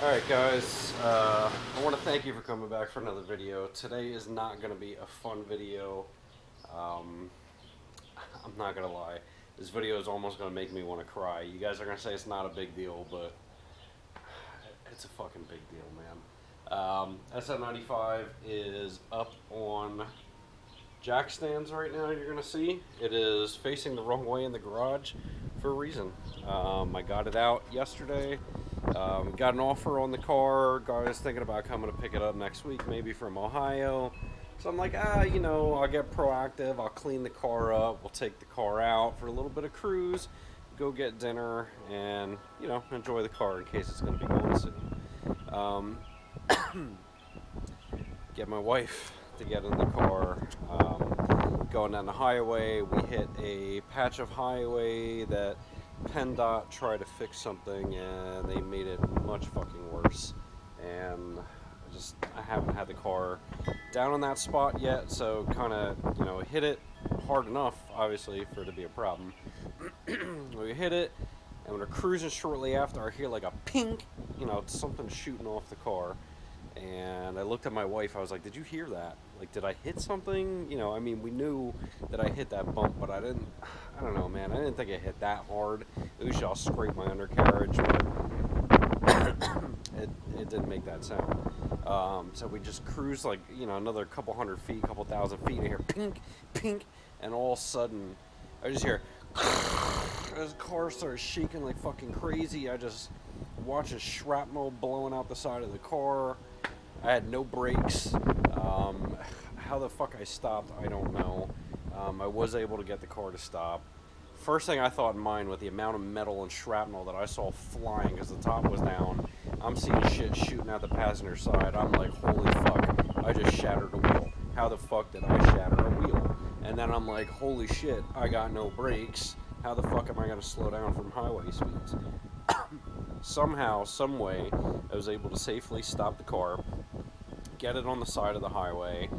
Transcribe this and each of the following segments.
Alright guys, I want to thank you for coming back for another video. Today is not going to be a fun video. Um, I'm not going to lie. This video is almost going to make me want to cry. You guys are going to say it's not a big deal, but it's a fucking big deal, man. SN95 is up on jack stands right now. You're going to see it is facing the wrong way in the garage for a reason. I got it out yesterday. Got an offer on the car. Guys thinking about coming to pick it up next week, maybe from Ohio. So I'm like, I'll get proactive. I'll clean the car up. We'll take the car out for a little bit of cruise, go get dinner, and enjoy the car in case it's going to be going soon. Get my wife to get in the car. Going down the highway, we hit a patch of highway that PennDOT tried to fix something and they made it much fucking worse. And I haven't had the car down on that spot yet, so kind of hit it hard enough, obviously, for it to be a problem. We hit it, and when we're cruising shortly after, I hear like a ping, something shooting off the car. And I looked at my wife. I was like, "Did you hear that? Like, did I hit something?" We knew that I hit that bump, but I don't know, man. I didn't think it hit that hard. Usually I'll scrape my undercarriage, but it didn't make that sound. So we just cruised like, another couple hundred feet, couple thousand feet, and I hear pink, pink, and all of a sudden, I just hear as the car starts shaking like fucking crazy. I just watched a shrapnel blowing out the side of the car. I had no brakes. How the fuck I stopped, I don't know. I was able to get the car to stop. First thing I thought in mind with the amount of metal and shrapnel that I saw flying because the top was down, I'm seeing shit shooting out the passenger side. I'm like, holy fuck, I just shattered a wheel. How the fuck did I shatter a wheel? And then I'm like, holy shit, I got no brakes. How the fuck am I going to slow down from highway speeds? Somehow, some way, I was able to safely stop the car, get it on the side of the highway,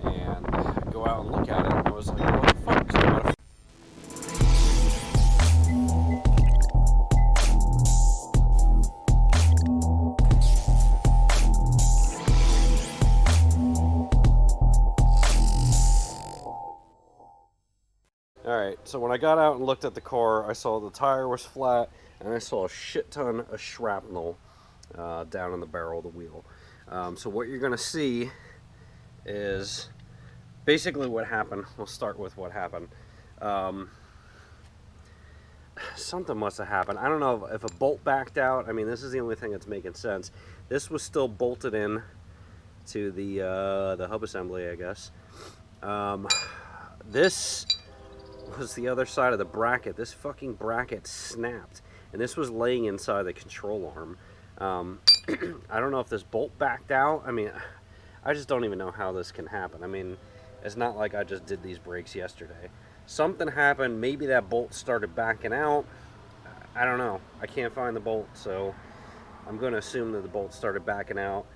and go out and look at it. And I was like, what the fuck? Alright, so when I got out and looked at the car, I saw the tire was flat, and I saw a shit ton of shrapnel down in the barrel of the wheel. So what you're going to see is basically what happened. We'll start with what happened. Something must have happened. I don't know if a bolt backed out. I mean, this is the only thing that's making sense. This was still bolted in to the hub assembly, I guess. This was the other side of the bracket. This fucking bracket snapped, and this was laying inside the control arm. I don't know if this bolt backed out. I mean, I just don't even know how this can happen. I mean, it's not like I just did these brakes yesterday. Something happened. Maybe that bolt started backing out. I don't know. I can't find the bolt, so I'm going to assume that the bolt started backing out.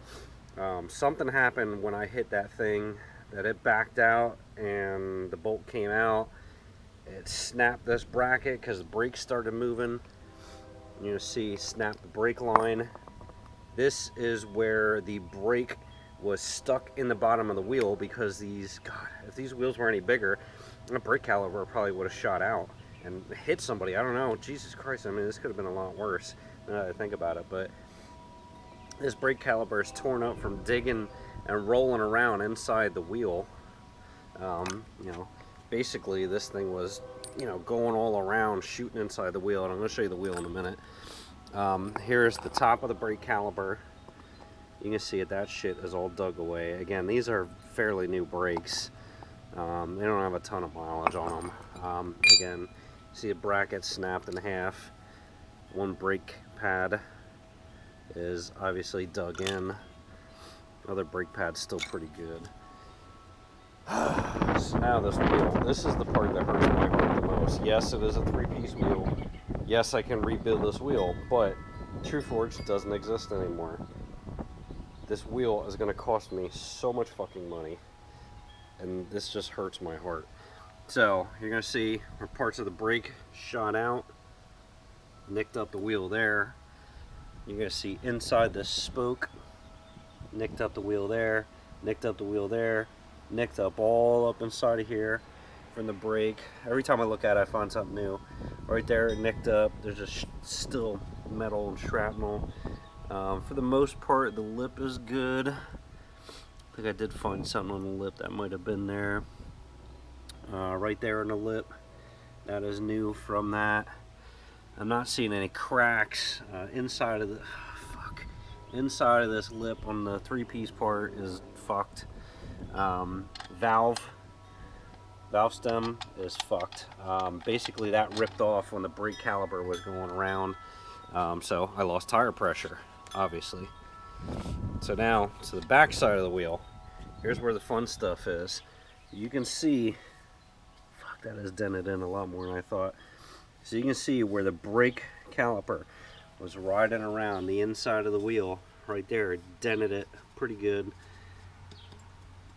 Something happened when I hit that thing, that it backed out and the bolt came out. It snapped this bracket because the brakes started moving. You see, snap the brake line. This is where the brake was stuck in the bottom of the wheel because if these wheels were any bigger, a brake caliper probably would have shot out and hit somebody. I don't know. Jesus Christ, I mean, this could have been a lot worse now that I think about it. But this brake caliper is torn up from digging and rolling around inside the wheel. Basically this thing was, going all around, shooting inside the wheel, and I'm going to show you the wheel in a minute. Here's the top of the brake caliper. You can see it, that shit is all dug away. Again, these are fairly new brakes. They don't have a ton of mileage on them. Again, see a bracket snapped in half. One brake pad is obviously dug in. Other brake pad's still pretty good. So now this wheel, this is the part that hurts my heart the most. Yes, it is a three-piece wheel. Yes, I can rebuild this wheel, but TrueForge doesn't exist anymore. This wheel is going to cost me so much fucking money, and this just hurts my heart. So you're going to see where parts of the brake shot out, nicked up the wheel there. You're gonna see inside the spoke, nicked up the wheel there, nicked up the wheel there, nicked up all up inside of here from the brake. Every time I look at it, I find something new. Right there, nicked up. There's just still metal and shrapnel. For the most part, the lip is good. I think I did find something on the lip that might have been there. Right there on the lip, that is new from that. I'm not seeing any cracks inside of the inside of this lip on the three-piece part is fucked. Valve stem is fucked. Basically that ripped off when the brake caliper was going around, so I lost tire pressure, obviously. So now to the back side of the wheel, here's where the fun stuff is. You can see, fuck, that is dented in a lot more than I thought. So you can see where the brake caliper was riding around the inside of the wheel right there. It dented it pretty good.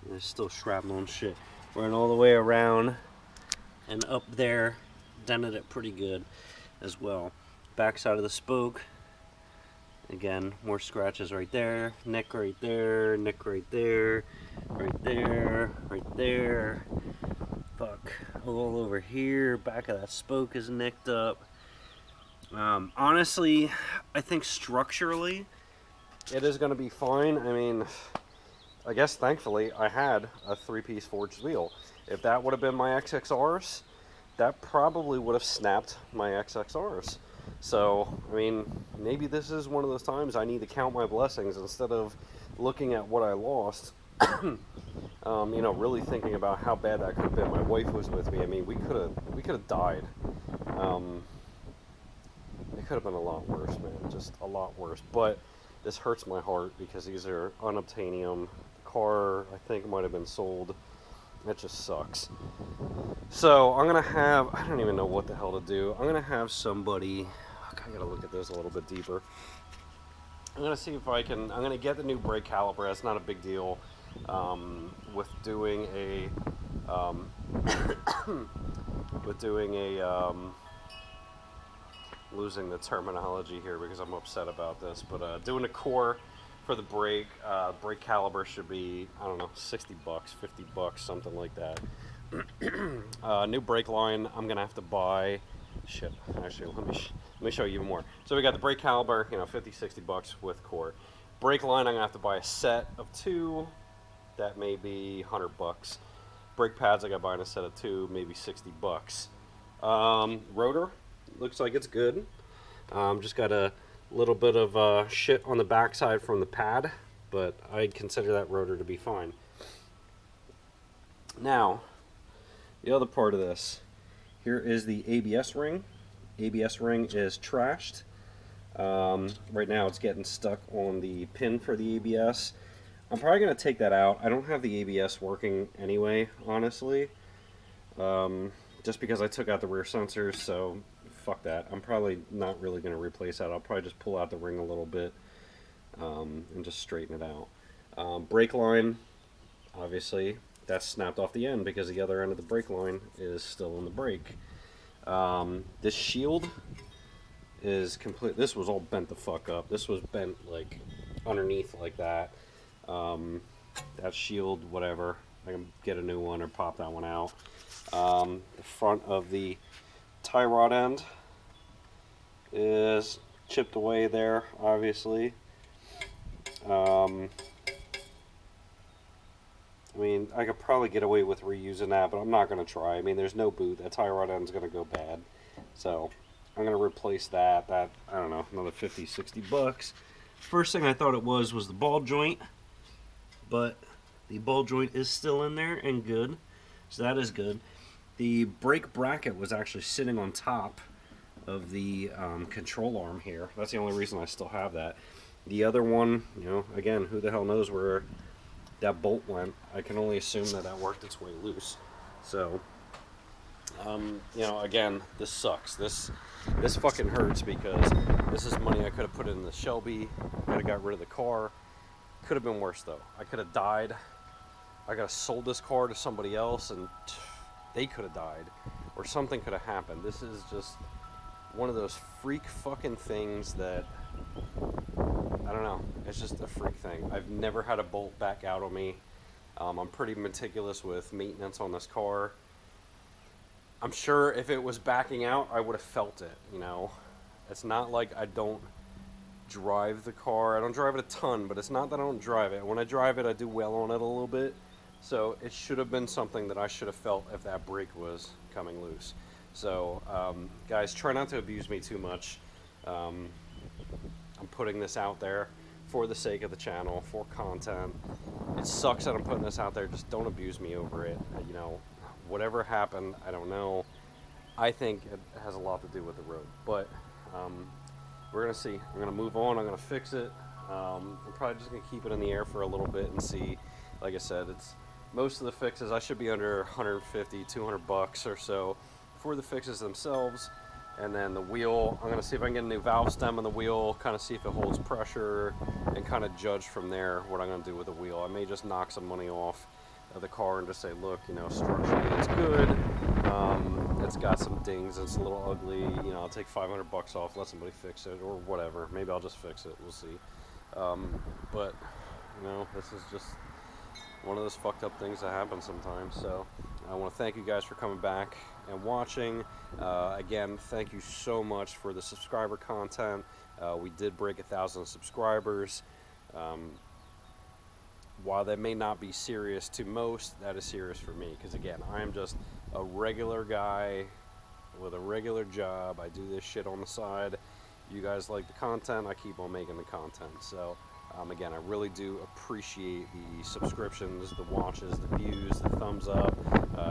There's still shrapnel and shit. Went all the way around and up there, dented it pretty good as well. Back side of the spoke, again, more scratches right there. Nick right there, nick right there, right there, right there. Fuck, all over here. Back of that spoke is nicked up. Honestly, I think structurally it is going to be fine. I mean, I guess thankfully I had a three-piece forged wheel. If that would have been my XXRs, that probably would have snapped my XXRs. So, I mean, maybe this is one of those times I need to count my blessings instead of looking at what I lost. You know, really thinking about how bad that could have been. My wife was with me. I mean, we could have died. It could have been a lot worse, man. Just a lot worse. But this hurts my heart because these are unobtainium. The car, I think, might have been sold. That just sucks. So I'm gonna have, I don't even know what the hell to do. I'm gonna have somebody, I gotta look at this a little bit deeper. I'm gonna see if I can, I'm gonna get the new brake caliper. That's not a big deal. With doing a, losing the terminology here because I'm upset about this, but doing a core for the brake caliber should be, I don't know, 60 bucks, 50 bucks, something like that. New brake line, I'm gonna have to buy, shit, actually, let me show you even more. So we got the brake caliber, you know, 50, 60 bucks with core. Brake line, I'm gonna have to buy a set of 2, that may be 100 bucks. Brake pads, I gotta buy in a set of 2, maybe 60 bucks. Rotor, looks like it's good. Just got a little bit of shit on the backside from the pad, but I'd consider that rotor to be fine. Now, the other part of this, here is the ABS ring. ABS ring is trashed. Right now it's getting stuck on the pin for the ABS. I'm probably going to take that out. I don't have the ABS working anyway, honestly. Just because I took out the rear sensors, so fuck that. I'm probably not really going to replace that. I'll probably just pull out the ring a little bit and just straighten it out. Brake line, obviously, that's snapped off the end because the other end of the brake line is still in the brake. This shield is complete. This was all bent the fuck up. This was bent like underneath like that. That shield, whatever. I can get a new one or pop that one out. The front of the tie rod end is chipped away there, obviously. I mean, I could probably get away with reusing that, but I'm not going to try. I mean, there's no boot. That tie rod end's going to go bad. So, I'm going to replace that. That, I don't know, another 50, 60 bucks. First thing I thought it was the ball joint. But the ball joint is still in there and good. So that is good. The brake bracket was actually sitting on top of the control arm here. That's the only reason I still have that. The other one, you know, again, who the hell knows where that bolt went. I can only assume that that worked its way loose. So, you know, again, this sucks. This fucking hurts because this is money I could have put in the Shelby. Could have got rid of the car. Could have been worse though. I could have died. I could have sold this car to somebody else and they could have died. Or something could have happened. This is just one of those freak fucking things that I don't know. It's just a freak thing. I've never had a bolt back out on me. I'm pretty meticulous with maintenance on this car. I'm sure if it was backing out, I would have felt it, you know. It's not like I don't drive the car. I don't drive it a ton, but it's not that I don't drive it. When I drive it, I do well on it a little bit. So it should have been something that I should have felt if that brake was coming loose. So, guys, try not to abuse me too much. I'm putting this out there for the sake of the channel, for content. It sucks that I'm putting this out there. Just don't abuse me over it. You know, whatever happened, I don't know. I think it has a lot to do with the road. But we're going to see. I'm going to move on. I'm going to fix it. I'm probably just going to keep it in the air for a little bit and see. Like I said, it's most of the fixes. I should be under 150, 200 bucks or so for the fixes themselves. And then the wheel, I'm going to see if I can get a new valve stem on the wheel, kind of see if it holds pressure, and kind of judge from there what I'm going to do with the wheel. I may just knock some money off of the car and just say, look, you know, structurally it's good. It's got some dings, it's a little ugly, you know, I'll take 500 bucks off, let somebody fix it, or whatever. Maybe I'll just fix it, we'll see. But, you know, this is just one of those fucked up things that happen sometimes. So I want to thank you guys for coming back and watching. Again, thank you so much for the subscriber content. We did break 1,000 subscribers. While that may not be serious to most, that is serious for me, because again, I am just a regular guy with a regular job. I do this shit on the side. You guys like the content, I keep on making the content. So again, I really do appreciate the subscriptions, the watches, the views, the thumbs up.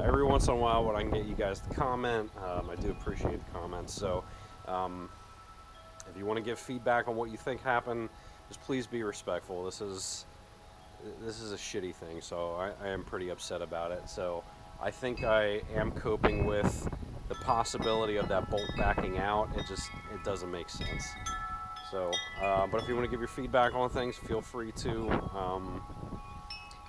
Every once in a while when I can get you guys to comment, I do appreciate the comments. So if you want to give feedback on what you think happened, just please be respectful. This is a shitty thing, so I am pretty upset about it. So I think I am coping with the possibility of that bolt backing out. It doesn't make sense. So, but if you want to give your feedback on things, feel free to.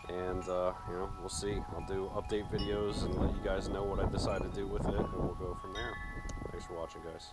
You know, we'll see. I'll do update videos and let you guys know what I decide to do with it, and we'll go from there. Thanks for watching, guys.